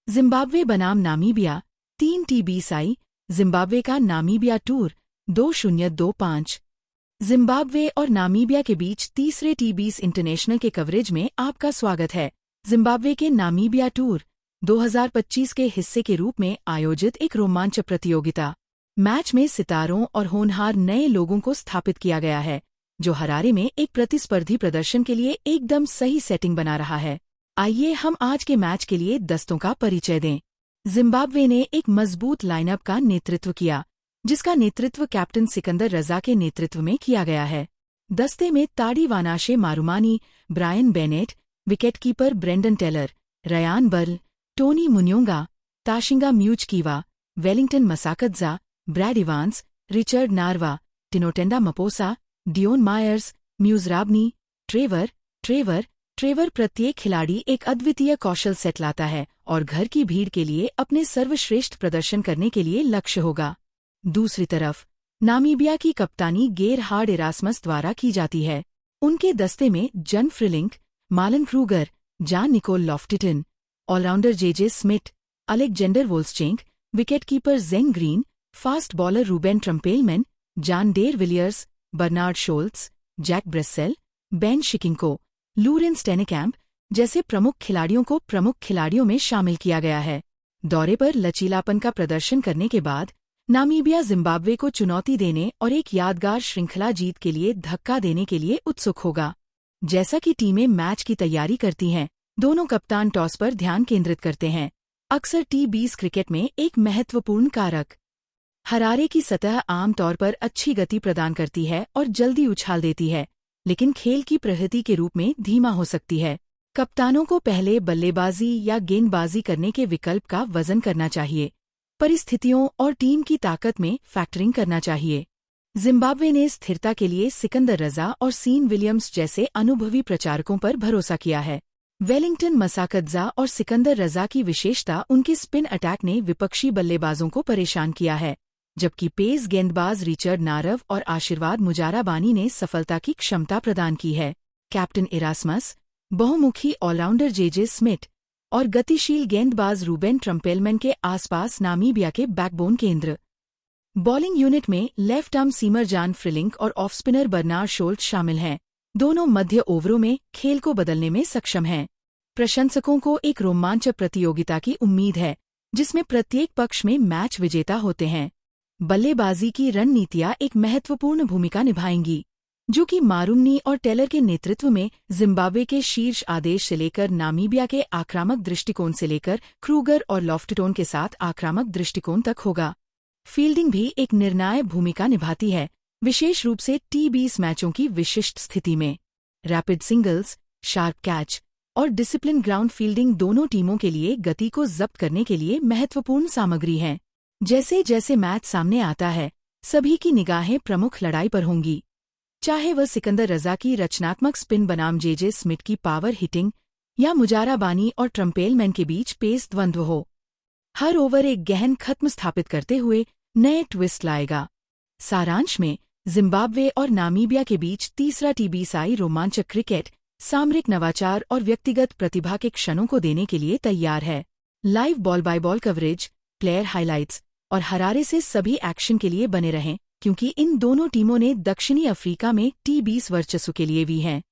Zimbabwe बनाम Namibia 3 TBSI Zimbabwe का Namibia tour 2025। Zimbabwe और नामीबिया के बीच तीसरे TBS इंटरनेशनल के कवरेज में आपका स्वागत है। जिम्बाब्वे के नामीबिया टूर 2025 के हिस्से के रूप में आयोजित एक रोमांचक प्रतियोगिता मैच में सितारों और होनहार नए लोगों को स्थापित किया गया है, जो हरारे में एक प्रतिस्पर्धी प्रदर्शन के लिए एकदम सही सेटिंग बना रहा है। आइए हम आज के मैच के लिए दस्तों का परिचय दें। जिम्बाब्वे ने एक मजबूत लाइनअप का नेतृत्व किया, जिसका नेतृत्व कैप्टन सिकंदर रजा के नेतृत्व में किया गया है। दस्ते में Tadiwanashe Marumani, Brian Bennett, wicketkeeper Brendan Taylor, Ryan Burl, Tony Munyonga, Tashinga Musekiwa, Wellington Masakadza, Brad Evans, Richard Ngarava, Tinotenda Mposa, Dion Myers, Muzarabani, Trevor. प्रत्येक खिलाड़ी एक अद्वितीय कौशल सेट लाता है और घर की भीड़ के लिए अपने सर्वश्रेष्ठ प्रदर्शन करने के लिए लक्ष्य होगा। दूसरी तरफ नामीबिया की कप्तानी गेरहार्ड इरास्मस द्वारा की जाती है। उनके दस्ते में Jan Frylinck, Malan Kruger, Jan Nicol Loftie-Eaton, all-rounder JJ Smit, Alexander Volschenk, wicketkeeper Zane Green, fast bowler Ruben Trumpelmann, Jan der Villiers, Bernard Scholtz, Jack Brassell, Ben Shikongo, Loren Steenkamp जैसे प्रमुख खिलाड़ियों को प्रमुख खिलाड़ियों में शामिल किया गया है। दौरे पर लचीलापन का प्रदर्शन करने के बाद नामीबिया जिम्बाब्वे को चुनौती देने और एक यादगार श्रृंखला जीत के लिए धक्का देने के लिए उत्सुक होगा। जैसा कि टीमें मैच की तैयारी करती हैं, दोनों कप्तान टॉस पर ध्यान केंद्रित करते हैं। अक्सर TBS क्रिकेट में एक महत्वपूर्ण कारक हरारे की सतह आमतौर पर अच्छी गति प्रदान करती है और जल्दी उछाल देती है, लेकिन खेल की प्रकृति के रूप में धीमा हो सकती है। कप्तानों को पहले बल्लेबाजी या गेंदबाजी करने के विकल्प का वजन करना चाहिए, परिस्थितियों और टीम की ताकत में फैक्टरिंग करना चाहिए। जिम्बाब्वे ने स्थिरता के लिए सिकंदर रजा और सीन विलियम्स जैसे अनुभवी प्रचारकों पर भरोसा किया है। वेलिंगटन मसाकत्जा और सिकंदर रजा की विशेषता उनके स्पिन अटैक ने विपक्षी बल्लेबाजों को परेशान किया है, जबकि पेस गेंदबाज रिचर्ड नारव और आशीर्वाद मुजाराबानी ने सफलता की क्षमता प्रदान की है। कैप्टन इरास्मस, बहुमुखी ऑलराउंडर जेजे स्मिथ और गतिशील गेंदबाज रूबेन ट्रम्पेलमैन के आसपास नामीबिया के बैकबोन केंद्र। बॉलिंग यूनिट में लेफ्ट आर्म सीमर जान फ्रिलिंक और ऑफ स्पिनर बर्नार्ड शोल्ट्स शामिल हैं। दोनों मध्य ओवरों में खेल को बदलने में सक्षम हैं। प्रशंसकों को एक रोमांचक प्रतियोगिता की उम्मीद है, जिसमें प्रत्येक पक्ष में मैच विजेता होते हैं। बल्लेबाजी की रणनीतियां एक महत्वपूर्ण भूमिका निभाएंगी, जो कि मारुमनी और टेलर के नेतृत्व में जिम्बाब्वे के शीर्ष आदेश से लेकर नामीबिया के आक्रामक दृष्टिकोण से लेकर क्रूगर और लॉफ्टिटन के साथ आक्रामक दृष्टिकोण तक होगा। फील्डिंग भी एक निर्णायक भूमिका निभाती है, विशेष रूप से TBS मैचों की विशिष्ट स्थिति में। रैपिड सिंगल्स, शार्प कैच और डिसिप्लिन ग्राउंड फील्डिंग दोनों टीमों के लिए गति को जब्त करने के लिए महत्वपूर्ण सामग्री हैं। जैसे जैसे मैच सामने आता है, सभी की निगाहें प्रमुख लड़ाई पर होंगी, चाहे वह सिकंदर रजा की रचनात्मक स्पिन बनाम जेजे स्मिथ की पावर हिटिंग या मुजाराबानी और ट्रम्पेलमैन के बीच पेस द्वंद्व हो। हर ओवर एक गहन खत्म स्थापित करते हुए नए ट्विस्ट लाएगा। सारांश में, जिम्बाब्वे और नामीबिया के बीच तीसरा TBSI रोमांचक क्रिकेट, सामरिक नवाचार और व्यक्तिगत प्रतिभा के क्षणों को देने के लिए तैयार है। Live ball by ball coverage, player highlights और हरारे से सभी एक्शन के लिए बने रहें, क्योंकि इन दोनों टीमों ने दक्षिणी अफ्रीका में TBS वर्चस्व के लिए भी हैं।